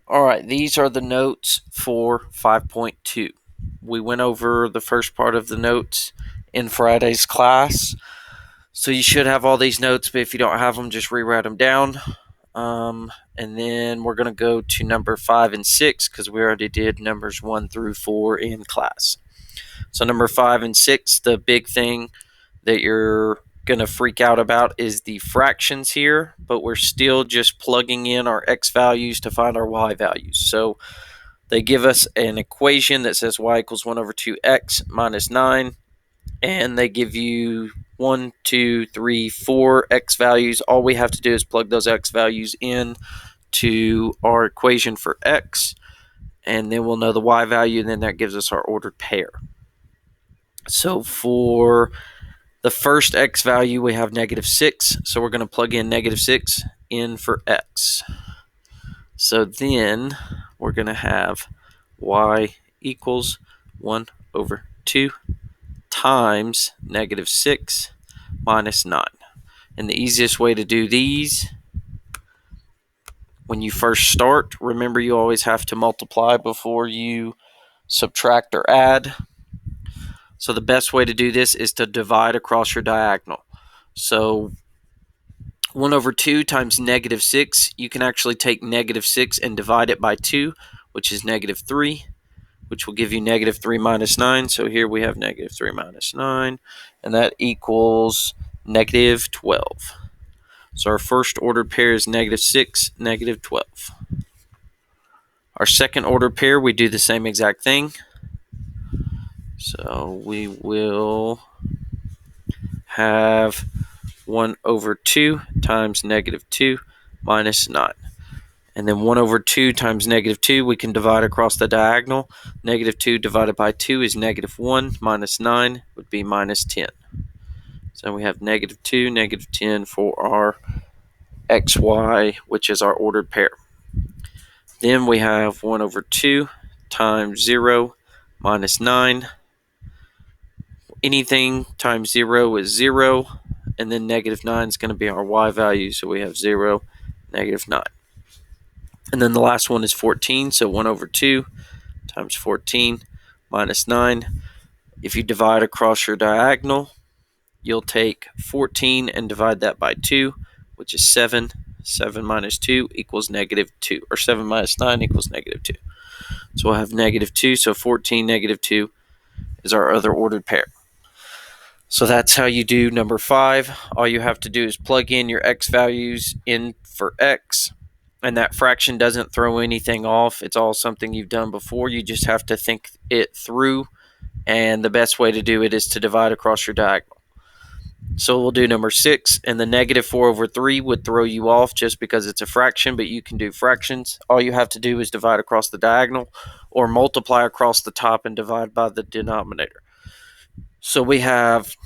All right, these are the notes for 5.2. We went over the first part of the notes in Friday's class. So you should have all these notes, but if you don't have them, just rewrite them down. And then we're going to go to number 5 and 6 because we already did numbers 1 through 4 in class. So number 5 and 6, the big thing that you're going to freak out about is the fractions here, but we're still just plugging in our x values to find our y values. So they give us an equation that says y equals 1 over 2x minus 9, and they give you 1, 2, 3, 4 x values. All we have to do is plug those x values in to our equation for x, and then we'll know the y value, and then that gives us our ordered pair. So for the first x value, we have -6, so we're going to plug in -6 in for x. So then we're going to have y equals 1 over 2 times -6 minus 9. And the easiest way to do these, when you first start, remember you always have to multiply before you subtract or add. So the best way to do this is to divide across your diagonal. So 1 over 2 times -6, you can actually take -6 and divide it by 2, which is -3, which will give you -3 minus 9. So here we have -3 minus 9, and that equals -12. So our first ordered pair is -6, -12. Our second ordered pair, we do the same exact thing. So we will have 1 over 2 times -2 minus 9. And then 1 over 2 times -2, we can divide across the diagonal. -2 divided by 2 is -1, minus 9 would be -10. So we have -2, -10 for our xy, which is our ordered pair. Then we have 1 over 2 times 0 minus 9. Anything times 0 is 0, and then -9 is going to be our y value, so we have 0, -9. And then the last one is 14, so 1 over 2 times 14 minus 9. If you divide across your diagonal, you'll take 14 and divide that by 2, which is 7. 7 minus 2 equals -2, or 7 minus 9 equals -2. So we'll have -2, so 14, -2 is our other ordered pair. So that's how you do number 5. All you have to do is plug in your x values in for x, and that fraction doesn't throw anything off. It's all something you've done before. You just have to think it through, and the best way to do it is to divide across your diagonal. So we'll do number 6, and the -4 over 3 would throw you off just because it's a fraction, but you can do fractions. All you have to do is divide across the diagonal or multiply across the top and divide by the denominator. So we have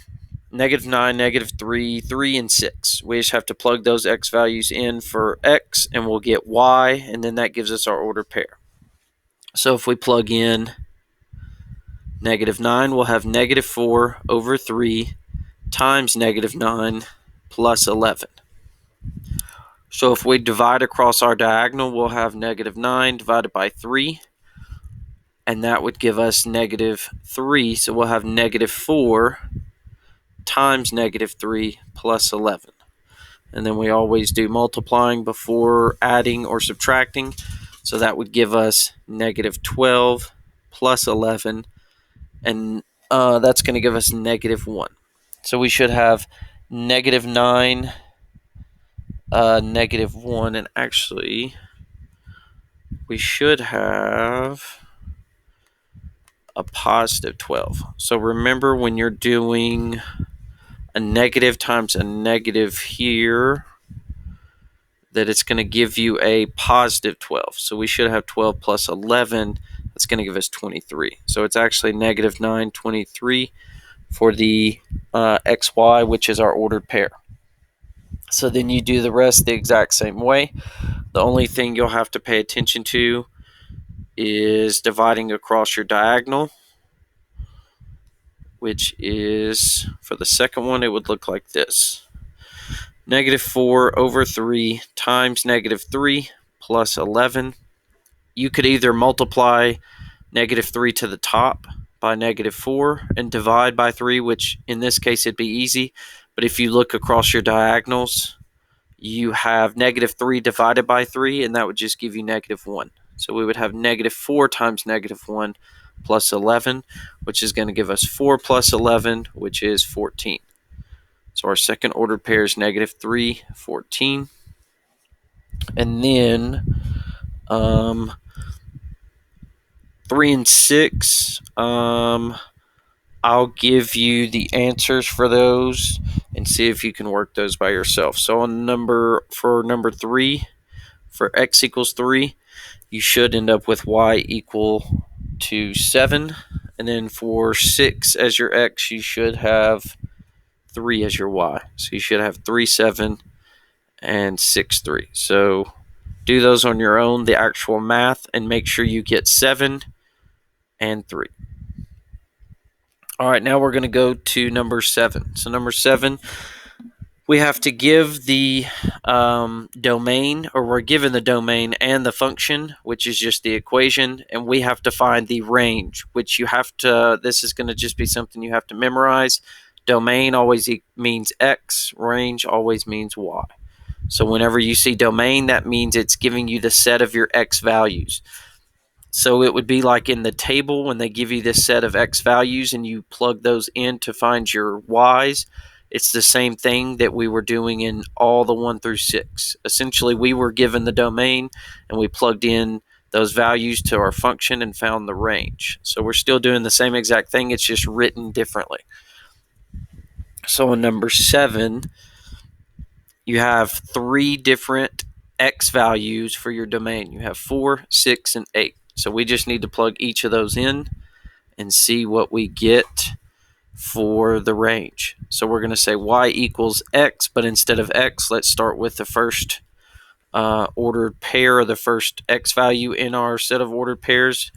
-9, -3, 3, and 6. We just have to plug those x values in for x, and we'll get y, and then that gives us our ordered pair. So if we plug in -9, we'll have -4 over 3 times -9 plus 11. So if we divide across our diagonal, we'll have -9 divided by 3, and that would give us -3. So we'll have -4 times -3 plus 11. And then we always do multiplying before adding or subtracting. So that would give us -12 plus 11, and that's going to give us -1. So we should have -9, -1, and actually we should have a +12. So remember, when you're doing a negative times a negative here, that it's going to give you a +12. So we should have 12 plus 11. That's going to give us 23. So it's actually -9, 23 for the xy, which is our ordered pair. So then you do the rest the exact same way. The only thing you'll have to pay attention to is dividing across your diagonal, which is, for the second one, it would look like this. -4 over 3 times -3 plus 11. you could either multiply -3 to the top by -4 and divide by 3, which in this case it'd be easy. But if you look across your diagonals, you have -3 divided by 3, and that would just give you -1. So we would have -4 times -1 plus 11, which is going to give us 4 plus 11, which is 14. So our second ordered pair is -3, 14. And then 3 and 6, I'll give you the answers for those and see if you can work those by yourself. So for number 3, for x equals 3, you should end up with y equal to 7. And then for 6 as your x, you should have 3 as your y. So you should have 3, 7, and 6, 3. So do those on your own, the actual math, and make sure you get 7 and 3. All right, now we're going to go to number 7. So number 7, we have to give the domain, or we're given the domain and the function, which is just the equation, and we have to find the range, which you have to, this is going to just be something you have to memorize. Domain always means x, range always means y. So whenever you see domain, that means it's giving you the set of your x values. So it would be like in the table when they give you this set of x values and you plug those in to find your y's. It's the same thing that we were doing in all the 1 through 6. Essentially, we were given the domain and we plugged in those values to our function and found the range. So we're still doing the same exact thing. It's just written differently. So in number 7, you have 3 different x values for your domain. You have 4, 6, and 8. So we just need to plug each of those in and see what we get for the range. So we're going to say y equals x, but instead of x, let's start with the first ordered pair, or the first x value in our set of ordered pairs,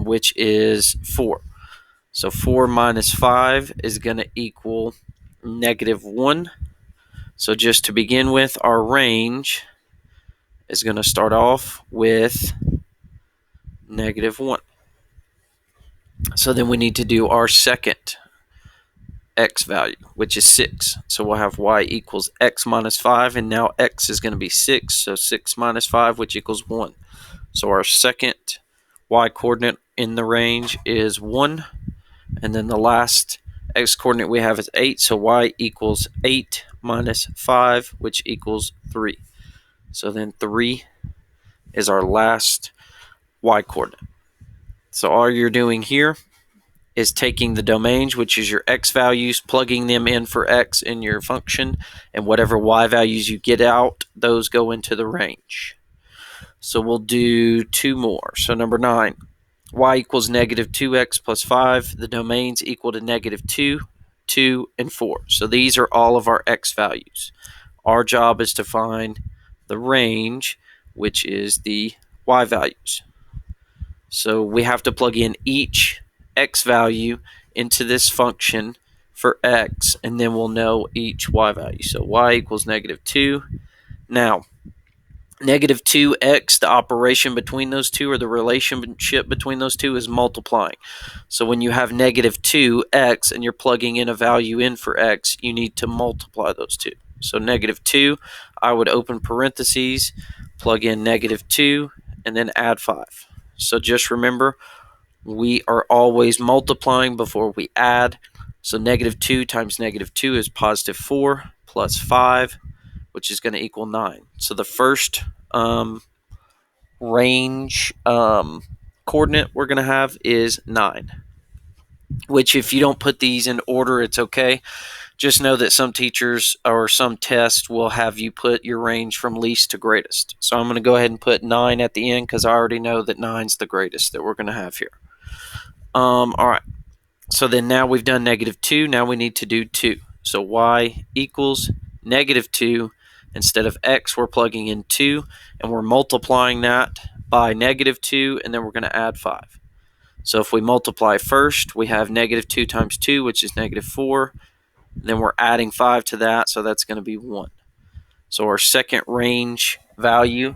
which is 4. So 4 minus 5 is going to equal -1. So just to begin with, our range is going to start off with -1. So then we need to do our second x value, which is 6. So we'll have y equals x minus 5, and now x is going to be 6. So 6 minus 5, which equals 1. So our second y coordinate in the range is 1. And then the last x coordinate we have is 8. So y equals 8 minus 5, which equals 3. So then 3 is our last y coordinate. So all you're doing here is taking the domains, which is your x values, plugging them in for x in your function, and whatever y values you get out, those go into the range. So we'll do 2 more. So number 9, y equals -2x plus 5. The domains equal to -2, 2, and 4. So these are all of our x values. Our job is to find the range, which is the y values. So we have to plug in each x value into this function for x, and then we'll know each y value. So y equals -2. Now, -2x, the operation between those two, or the relationship between those two, is multiplying. So when you have -2x and you're plugging in a value in for x, you need to multiply those two. So -2, I would open parentheses, plug in -2, and then add 5. So just remember, we are always multiplying before we add. So -2 times -2 is +4 plus 5, which is going to equal 9. So the first range coordinate we're going to have is 9, which if you don't put these in order, it's okay. Just know that some teachers or some tests will have you put your range from least to greatest. So I'm going to go ahead and put 9 at the end because I already know that 9's the greatest that we're going to have here. All right. So then now we've done -2. Now we need to do 2. So y equals -2. Instead of x, we're plugging in 2, and we're multiplying that by -2, and then we're going to add 5. So if we multiply first, we have -2 times 2, which is -4. Then we're adding 5 to that, so that's going to be 1. So our second range value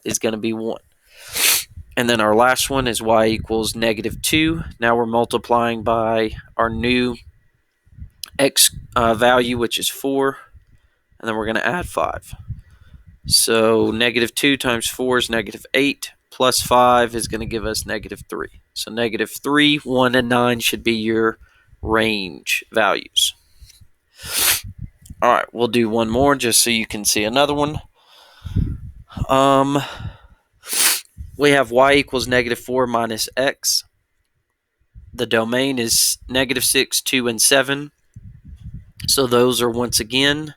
is going to be 1. And then our last one is y equals -2. Now we're multiplying by our new x value, which is 4, and then we're going to add 5. So -2 times 4 is -8, plus 5 is going to give us -3. So -3, 1, and 9 should be your range values. All right, we'll do one more just so you can see another one. We have y equals -4 minus x. The domain is -6, 2, and 7. So those are, once again,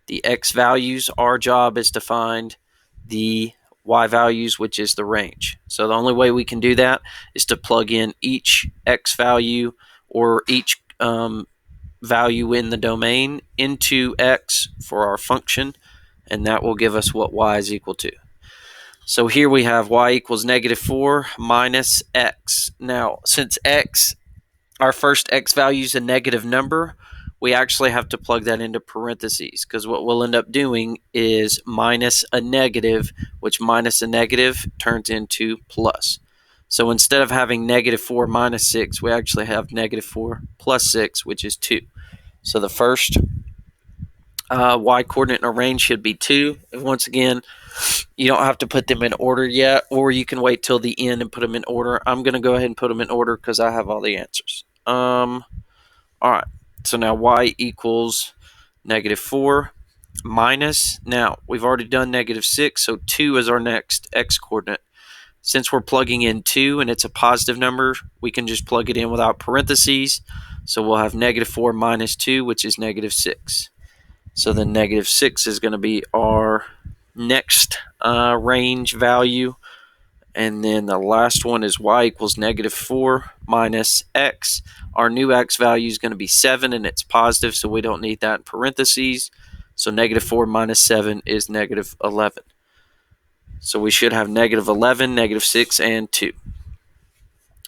the x values. Our job is to find the y values, which is the range. So the only way we can do that is to plug in each x value or each value in the domain into x for our function, and that will give us what y is equal to. So here we have y equals -4 minus x. Now, since x, our first x value is a negative number, we actually have to plug that into parentheses, because what we'll end up doing is minus a negative, which minus a negative turns into plus. So instead of having -4 minus 6, we actually have -4 plus 6, which is 2. So the first y coordinate in our range should be 2. And once again, you don't have to put them in order yet, or you can wait till the end and put them in order. I'm going to go ahead and put them in order because I have all the answers. All right, so now y equals -4 minus, now we've already done -6, so 2 is our next x coordinate. Since we're plugging in 2 and it's a positive number, we can just plug it in without parentheses. So we'll have -4 minus 2, which is -6. So then -6 is going to be our next range value. And then the last one is y equals -4 minus x. Our new x value is going to be 7, and it's positive, so we don't need that in parentheses. So -4 minus 7 is -11. So we should have -11, -6, and 2.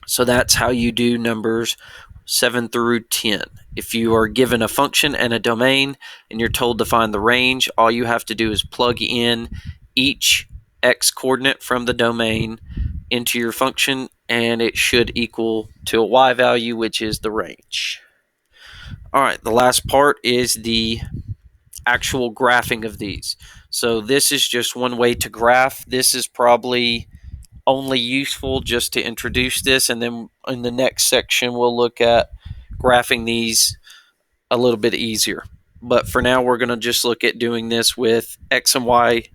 So that's how you do numbers 7 through 10. If you are given a function and a domain and you're told to find the range, all you have to do is plug in each x coordinate from the domain into your function, and it should equal to a y value, which is the range. All right, the last part is the actual graphing of these. So this is just one way to graph. This is probably only useful just to introduce this, and then in the next section we'll look at graphing these a little bit easier. But for now, we're going to just look at doing this with x and y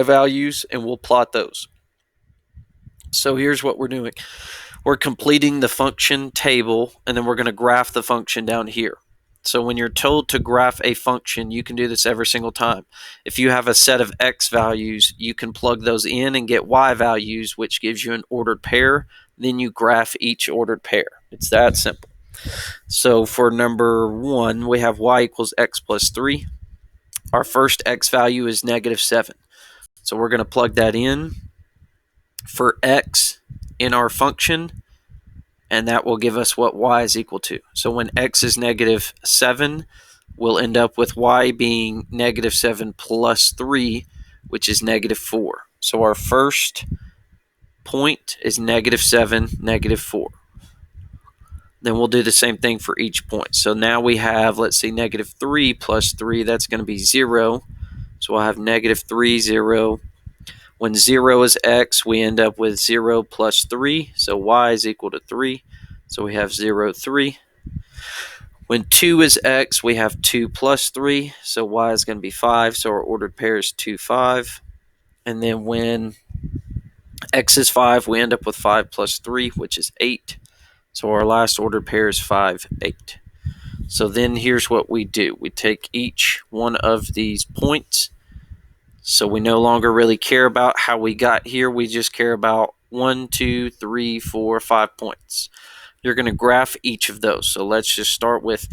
values, and we'll plot those. So here's what we're doing. We're completing the function table, and then we're going to graph the function down here. So when you're told to graph a function, you can do this every single time. If you have a set of x values, you can plug those in and get y values, which gives you an ordered pair. Then you graph each ordered pair. It's that simple. So for number 1, we have y equals x plus 3. Our first x value is -7. So we're going to plug that in for x in our function, and that will give us what y is equal to. So when x is -7, we'll end up with y being -7 plus 3, which is -4. So our first point is -7, -4. Then we'll do the same thing for each point. So now we have, let's see, -3 plus 3, that's going to be 0. So we'll have -3, 0. When 0 is x, we end up with 0 plus 3. So y is equal to 3. So we have 0, 3. When 2 is x, we have 2 plus 3. So y is going to be 5. So our ordered pair is 2, 5. And then when x is 5, we end up with 5 plus 3, which is 8. So our last ordered pair is 5, 8. So then here's what we do. We take each one of these points. So we no longer really care about how we got here. We just care about 1, 2, 3, 4, 5 points. You're going to graph each of those. So let's just start with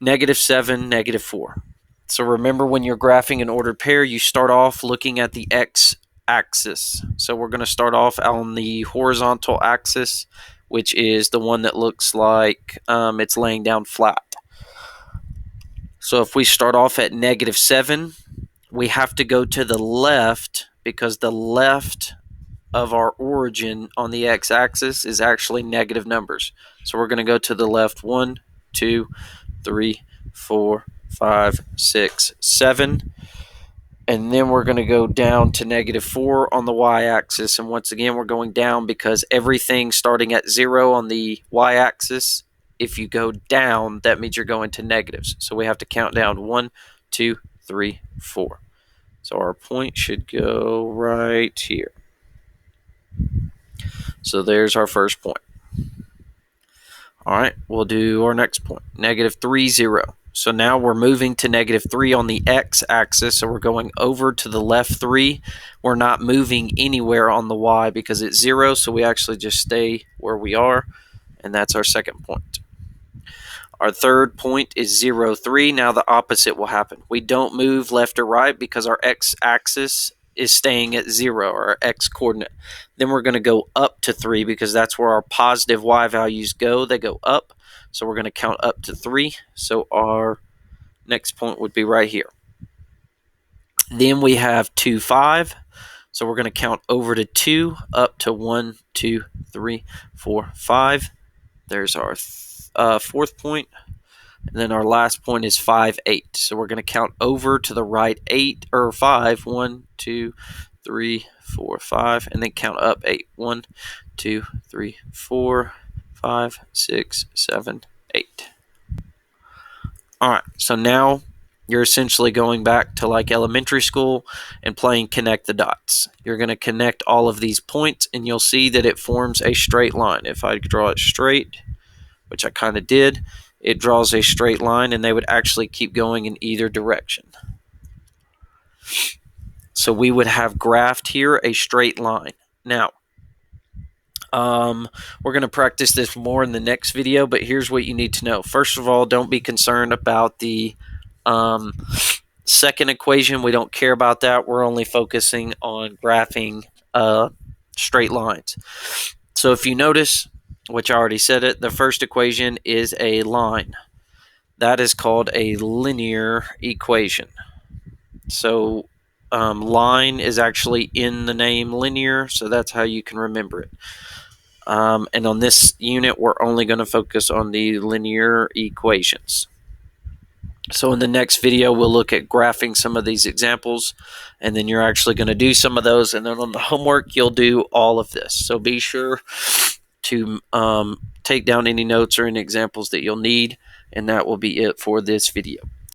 -7, -4. So remember, when you're graphing an ordered pair, you start off looking at the x-axis. So we're going to start off on the horizontal axis, which is the one that looks like it's laying down flat. So if we start off at -7, we have to go to the left, because the left of our origin on the x-axis is actually negative numbers. So we're going to go to the left 1, 2, 3, 4, 5, 6, 7. And then we're going to go down to negative 4 on the y-axis. And once again, we're going down because everything starting at 0 on the y-axis, if you go down, that means you're going to negatives. So we have to count down 1, 2, 3, 4. So our point should go right here. So there's our first point. All right, we'll do our next point, negative 3, 0. So now we're moving to negative 3 on the x-axis, so we're going over to the left 3. We're not moving anywhere on the y because it's 0, so we actually just stay where we are, and that's our second point. Our third point is 0, 3. Now the opposite will happen. We don't move left or right because our x-axis is staying at 0, or x-coordinate. Then we're going to go up to 3 because that's where our positive y values go. They go up. So we're going to count up to 3. So our next point would be right here. Then we have 2, 5. So we're going to count over to 2, up to 1, 2, 3, 4, 5. There's our fourth point. And then our last point is 5, 8. So we're going to count over to the right 8 or 5. 1, 2, 3, 4, 5. And then count up 8. 1, 2, 3, 4, 5, 6, 7, 8. All right. So now you're essentially going back to like elementary school and playing connect the dots. You're going to connect all of these points and you'll see that it forms a straight line. If I draw it straight, which I kind of did, it draws a straight line and they would actually keep going in either direction. So we would have graphed here a straight line. Now, we're going to practice this more in the next video, but here's what you need to know. First of all, don't be concerned about the second equation. We don't care about that. We're only focusing on graphing straight lines. So if you notice, which I already said it, the first equation is a line. That is called a linear equation. So line is actually in the name linear, so that's how you can remember it. And on this unit, we're only going to focus on the linear equations. So in the next video, we'll look at graphing some of these examples, and then you're actually going to do some of those, and then on the homework, you'll do all of this. So be sure to take down any notes or any examples that you'll need, and that will be it for this video.